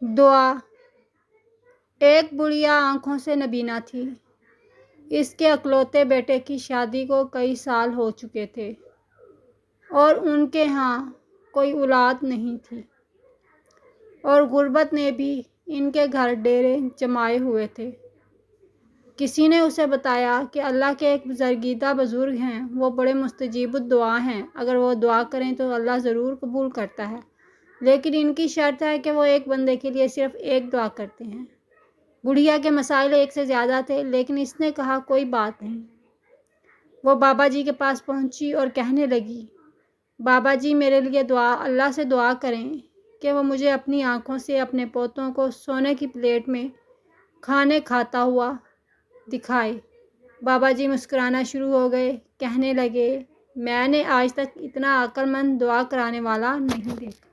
دعا۔ ایک بڑھیا آنکھوں سے نبینا تھی۔ اس کے اکلوتے بیٹے کی شادی کو کئی سال ہو چکے تھے اور ان کے ہاں کوئی اولاد نہیں تھی، اور غربت نے بھی ان کے گھر ڈیرے جمائے ہوئے تھے۔ کسی نے اسے بتایا کہ اللہ کے ایک بزرگیدہ بزرگ ہیں، وہ بڑے مستجیب الدعا ہیں، اگر وہ دعا کریں تو اللہ ضرور قبول کرتا ہے، لیکن ان کی شرط ہے کہ وہ ایک بندے کے لیے صرف ایک دعا کرتے ہیں۔ بڑھیا کے مسائل ایک سے زیادہ تھے، لیکن اس نے کہا کوئی بات نہیں۔ وہ بابا جی کے پاس پہنچی اور کہنے لگی، بابا جی میرے لیے اللہ سے دعا کریں کہ وہ مجھے اپنی آنکھوں سے اپنے پوتوں کو سونے کی پلیٹ میں کھانے کھاتا ہوا دکھائے۔ بابا جی مسکرانا شروع ہو گئے، کہنے لگے، میں نے آج تک اتنا عقل مند دعا کرانے والا نہیں دیکھا۔